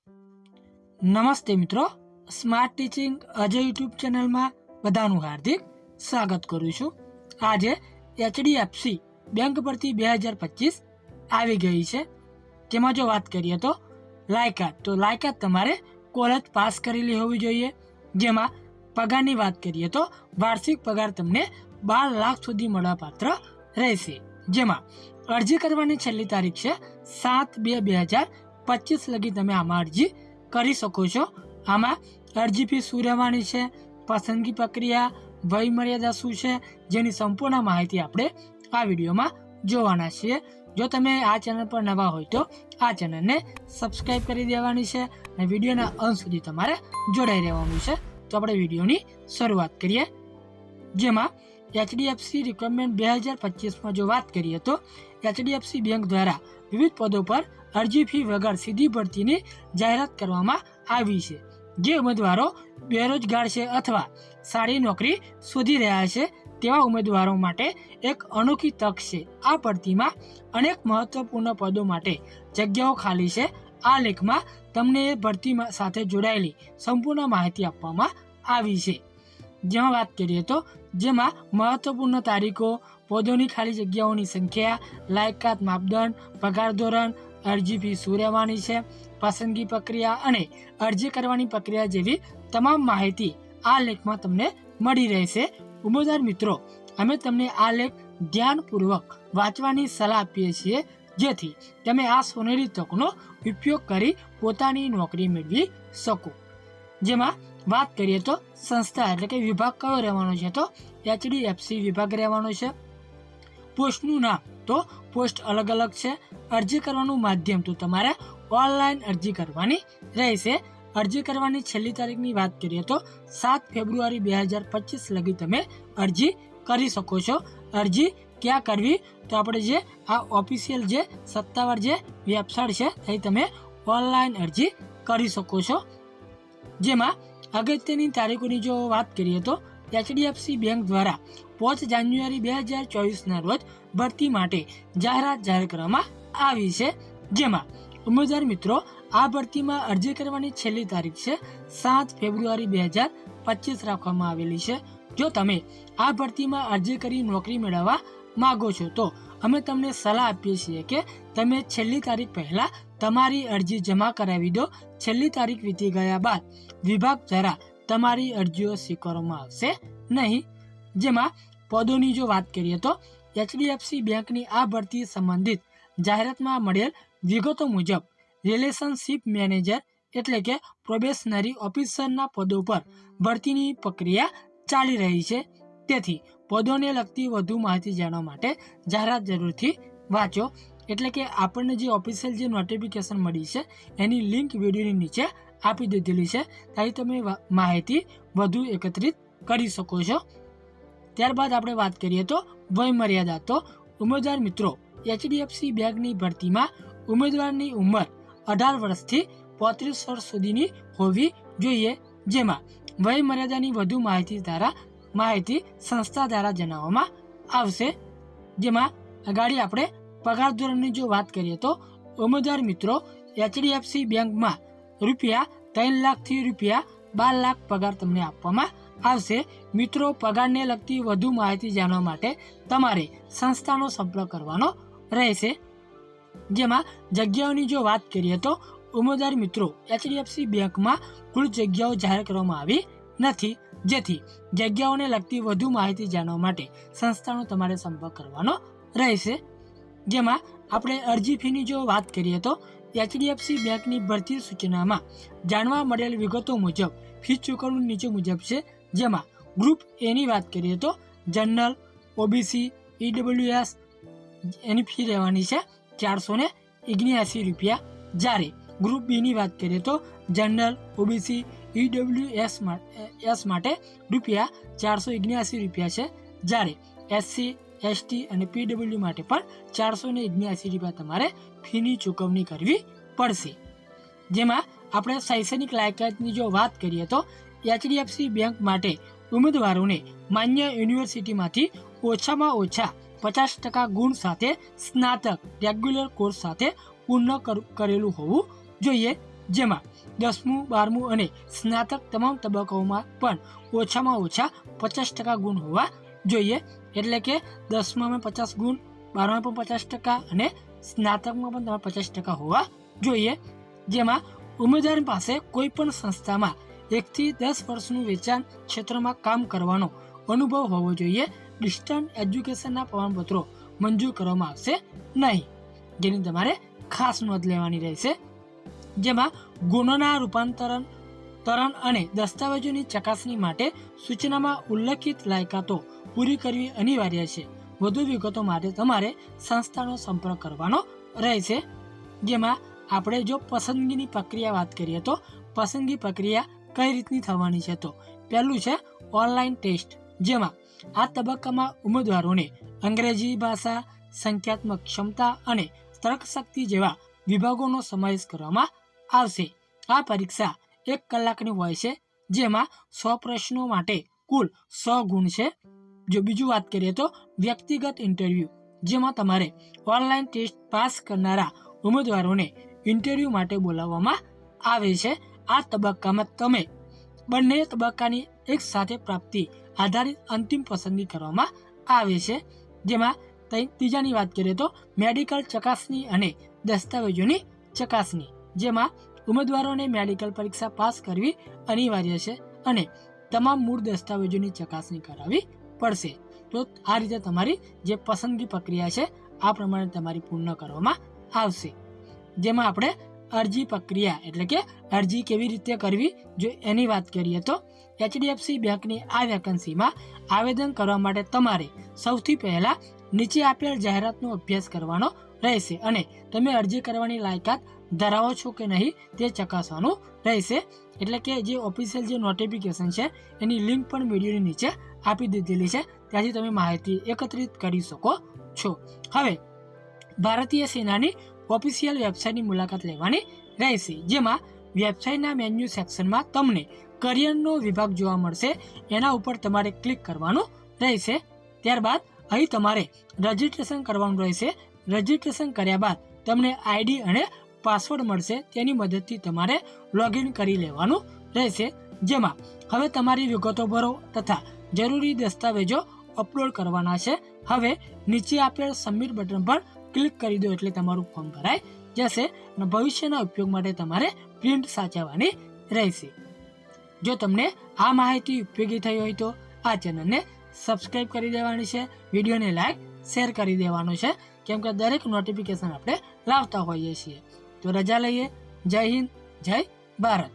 નમસ્તે મિત્રો, smart teaching Ajay YouTube ચેનલમાં બધાનું હાર્દિક સ્વાગત કરું છું। આજે HDFC બેંક ભરતી 2025 આવી ગઈ છે। તેમાં જો વાત કરીએ તો લાયકાત તમારે કોલેજ પાસ કરેલી હોવી જોઈએ। જેમાં પગારની વાત કરીએ તો વાર્ષિક પગાર તમને 12 લાખ સુધી મળવાપાત્ર રહેશે। જેમાં અરજી કરવાની છેલ્લી તારીખ છે 7/2/2025 લગી તમે આમાં અરજી કરી શકો છો। આમાં અરજી ફી શું રહેવાની છે, પસંદગી પ્રક્રિયા, વય મર્યાદા શું છે, જેની સંપૂર્ણ માહિતી આપણે આ વિડીયોમાં જોવાના છીએ। જો તમે આ ચેનલ પર નવા હોય તો આ ચેનલને સબસ્ક્રાઈબ કરી દેવાની છે અને વિડીયોના અંત સુધી તમારે જોડાઈ રહેવાનું છે। તો આપણે વિડીયોની શરૂઆત કરીએ। જેમાં HDFC રિક્વાયરમેન્ટ 2025માં જો વાત કરીએ તો HDFC બેંક દ્વારા વિવિધ પદો પર અરજી ફી વગર સીધી ભરતીની જાહેરાત કરવામાં આવી છે। જે ઉમેદવારો બેરોજગાર છે અથવા સારી નોકરી શોધી રહ્યા છે તેવા ઉમેદવારો માટે એક અનોખી તક છે। આ ભરતીમાં અનેક મહત્વપૂર્ણ પદો માટે જગ્યાઓ ખાલી છે। આ લેખમાં તમને એ ભરતી સાથે જોડાયેલી સંપૂર્ણ માહિતી આપવામાં આવી છે। જેમાં વાત કરીએ તો જેમાં મહત્વપૂર્ણ તારીખો, પદોની ખાલી જગ્યાઓની સંખ્યા, લાયકાત માપદંડ, પગાર ધોરણ, અરજી ફી શું રહેવાની છે, પસંદગી પ્રક્રિયા અને અરજી કરવાની પ્રક્રિયા જેવી તમામ માહિતી આ લેખમાં તમને મળી રહેશે। ઉમેદવાર મિત્રો, અમે તમને આ લેખ ધ્યાનપૂર્વક વાંચવાની સલાહ આપીએ છીએ જેથી તમે આ સોનેરી તકનો ઉપયોગ કરી પોતાની નોકરી મેળવી શકો। જેમાં વાત કરીએ તો સંસ્થા એટલે કે વિભાગ કયો રહેવાનો છે તો HDFC વિભાગ રહેવાનો છે। પોસ્ટનું નામ તો પોસ્ટ અલગ અલગ છે। અરજી કરવાનું માધ્યમ તો તમારે ઓનલાઈન અરજી કરવાની રહેશે। અરજી કરવાની છેલ્લી તારીખની વાત કરીએ તો 7 ફેબ્રુઆરી 2025 લગી તમે અરજી કરી શકો છો। અરજી ક્યાં કરવી તો આપણે જે આ ઓફિશિયલ જે સત્તાવાર જે વેબસાઇટ છે અહીં તમે ઓનલાઈન અરજી કરી શકો છો। જેમાં અગત્યની તારીખોની જો વાત કરીએ તો HDFC બેંક દ્વારા 5 જાન્યુઆરી 2024ના રોજ ભરતી માટે જાહેરાત જાહેર કરવામાં આવી છે। જેમાં ઉમેદવાર મિત્રો આ ભરતીમાં અરજી કરવાની છેલ્લી તારીખ છે 7 ફેબ્રુઆરી 2025 રાખવામાં આવેલી છે। જો તમે આ ભરતીમાં અરજી કરી નોકરી મેળવવા માગો છો તો અમે તમને સલાહ આપીએ છીએ કે તમે છેલ્લી તારીખ પહેલાં તમારી અરજી જમા કરાવી દો। છેલ્લી તારીખ વીતી ગયા બાદ વિભાગ દ્વારા તમારી અરજીઓ સ્વીકારવામાં આવશે નહીં। જેમાં પદોની જો વાત કરીએ તો HDFC બેંકની આ ભરતી સંબંધિત જાહેરાતમાં મળેલ વિગતો મુજબ રિલેશનશિપ મેનેજર એટલે કે પ્રોબેશનરી ઓફિસરના પદો પર ભરતીની પ્રક્રિયા ચાલી રહી છે। તેથી પદોને લગતી વધુ માહિતી જાણવા માટે જાહેરાત જરૂરથી વાંચો। એટલે કે આપણને જે ઓફિશિયલ જે નોટિફિકેશન મળી છે એની લિંક વિડીયોની નીચે આપી દીધેલી છે, ત્યાંથી તમે માહિતી વધુ એકત્રિત કરી શકો છો। ત્યારબાદ આપણે વાત કરીએ તો વય મર્યાદા તો ઉમેદવાર મિત્રો HDFC બેંકની ભરતીમાં ઉમેદવારની ઉંમર 18 વર્ષથી 35 વર્ષ સુધીની હોવી જોઈએ। જેમાં વય મર્યાદાની વધુ માહિતી સંસ્થા દ્વારા જણાવવામાં આવશે। જેમાં આગળ આપણે પગાર ધોરણની જો વાત કરીએ તો ઉમેદવાર મિત્રો HDFC બેંકમાં રૂપિયા 3 લાખથી રૂપિયા 12 લાખ પગાર તમને આપવામાં આવશે। મિત્રો પગારને લગતી વધુ માહિતી જાણવા માટે તમારે સંસ્થાનો સંપર્ક કરવાનો રહેશે। જેમાં જગ્યાઓની જો વાત કરીએ તો ઉમેદવાર મિત્રો HDFC બેંકમાં કુલ જગ્યાઓ જાહેર કરવામાં આવી નથી, જેથી જગ્યાઓને લગતી વધુ માહિતી જાણવા માટે સંસ્થાનો તમારે સંપર્ક કરવાનો રહેશે। જેમાં આપણે અરજી ફીની જો વાત કરીએ તો HDFC બેંકની ભરતી સૂચનામાં જાણવા મળેલ વિગતો મુજબ ફી ચૂકવણી નીચે મુજબ છે। જેમાં ગ્રુપ એની વાત કરીએ તો જનરલ, OBC, EWS એની ફી રહેવાની છે 479 રૂપિયા। જ્યારે ગ્રુપ બીની વાત કરીએ તો જનરલ, OBC, EWS માટે રૂપિયા 479 રૂપિયા છે। જ્યારે SC, ST અને PW માટે પણ 479 રૂપિયા તમારે ફીની ચૂકવણી કરવી પડશે। જેમાં આપણે શૈક્ષણિક લાયકાતની જો વાત કરીએ તો HDFC બેંક માટે ઉમેદવારોને માન્ય યુનિવર્સિટીમાંથી ઓછામાં ઓછા 50% ગુણ સાથે સ્નાતક રેગ્યુલર કોર્સ સાથે પૂર્ણ કરેલું હોવું જોઈએ। જેમાં 10મું 12મું અને સ્નાતક તમામ તબક્કાઓમાં પણ ઓછામાં ઓછા 50% ગુણ હોવા જોઈએ. એટલે કે 10માં 50 ગુણ, 12માં પણ 50% અને સ્નાતકમાં પણ તમારે 50% હોવા જોઈએ. જેમાં ઉમેદવાર પાસે કોઈ પણ સંસ્થામાં 1 થી 10 વર્ષનું વેચાણ ક્ષેત્રમાં કામ કરવાનો અનુભવ હોવો જોઈએ. ડિસ્ટન્સ એજ્યુકેશનના પ્રમાણપત્રો મંજૂર કરવામાં આવશે નહીં, જેની તમારે ખાસ નોંધ લેવાની રહેશે. જેમાં ગુણોના રૂપાંતરણ અને દસ્તાવેજોની ચકાસણી માટે સૂચનામાં ઉલ્લેખિત લાયકાતો પૂરી કરવી અનિવાર્ય છે. વધુ વિગતો માટે તમારે સંસ્થાનો સંપર્ક કરવાનો રહેશે. જેમાં આપણે જો પસંદગીની પ્રક્રિયા વાત કરીએ તો પસંદગી પ્રક્રિયા કઈ રીતની થવાની છે, તો પહેલું છે ઓનલાઈન ટેસ્ટ. જેમાં આ તબક્કામાં ઉમેદવારોને અંગ્રેજી ભાષા, સંખ્યાત્મક ક્ષમતા અને તર્કશક્તિ જેવા વિભાગોનો સમાવેશ કરવામાં આવશે. આ પરીક્ષા 1 કલાકની હોય છે, જેમાં 100 પ્રશ્નો માટે કુલ 100 ગુણ છે. જો બીજું વાત કરીએ તો વ્યક્તિગત ઇન્ટરવ્યૂ, જેમાં તમારે ઓનલાઈન ટેસ્ટ પાસ કરનારા ઉમેદવારોને ઇન્ટરવ્યૂ માટે બોલાવવામાં આવે છે. આ તબક્કામાં તમે બંને તબક્કાની એક સાથે પ્રાપ્તિ આધારિત અંતિમ પસંદગી કરવામાં આવે છે. જેમાં ત્રીજાની વાત કરીએ તો મેડિકલ ચકાસણી અને દસ્તાવેજોની ચકાસણી, જેમાં ઉમેદવારોને મેડિકલ પરીક્ષા પાસ કરવી અનિવાર્ય છે અને તમામ મૂળ દસ્તાવેજોની ચકાસણી કરાવવી પડશે. તો આ રીતે તમારી જે પસંદગી પ્રક્રિયા છે આ પ્રમાણે તમારી પૂર્ણ કરવામાં આવશે. જેમાં આપણે અરજી પ્રક્રિયા એટલે કે અરજી કેવી રીતે કરવી જો એની વાત કરીએ તો HDFC બેંકની આ વેકન્સીમાં આવેદન કરવા માટે તમારે સૌથી પહેલાં નીચે આપેલ જાહેરાતનો અભ્યાસ કરવાનો રહેશે અને તમે અરજી કરવાની લાયકાત ધરાવો છો કે નહીં તે ચકાસવાનું રહેશે. એટલે કે જે ઓફિશિયલ જે નોટિફિકેશન છે એની લિંક પણ વિડીયોની નીચે આપી દીધેલી છે, ત્યાંથી તમે માહિતી એકત્રિત કરી શકો છો. હવે ભારતીય સેનાની ઓફિશિયલ વેબસાઇટની મુલાકાત લેવાની રહેશે. જેમાં વેબસાઇટના મેન્યુ સેક્શનમાં તમને કરિયરનો વિભાગ જોવા મળશે, એના ઉપર તમારે ક્લિક કરવાનું રહેશે. ત્યારબાદ અહીં તમારે રજિસ્ટ્રેશન કરવાનું રહેશે. રજિસ્ટ્રેશન કર્યા બાદ તમને આઈડી અને પાસવર્ડ મળશે, તેની મદદથી તમારે લોગિન કરી લેવાનું રહેશે. જેમાં હવે તમારી વિગતો ભરો તથા જરૂરી દસ્તાવેજો અપલોડ કરવાના છે. હવે નીચે આપેલ સબમિટ બટન પર ક્લિક કરી દો એટલે તમારું ફોર્મ ભરાઈ જશે અને ભવિષ્યના ઉપયોગ માટે તમારે પ્રિન્ટ સાચવવાની રહેશે. જો તમને આ માહિતી ઉપયોગી થઈ હોય તો આ ચેનલને સબસ્ક્રાઈબ કરી દેવાની છે, વિડીયોને લાઈક શેર કરી દેવાનું છે, કેમ કે દરેક નોટિફિકેશન આપણે લાવતા હોઈએ છીએ. તો રજા લઈએ. જય હિન્દ, જય ભારત.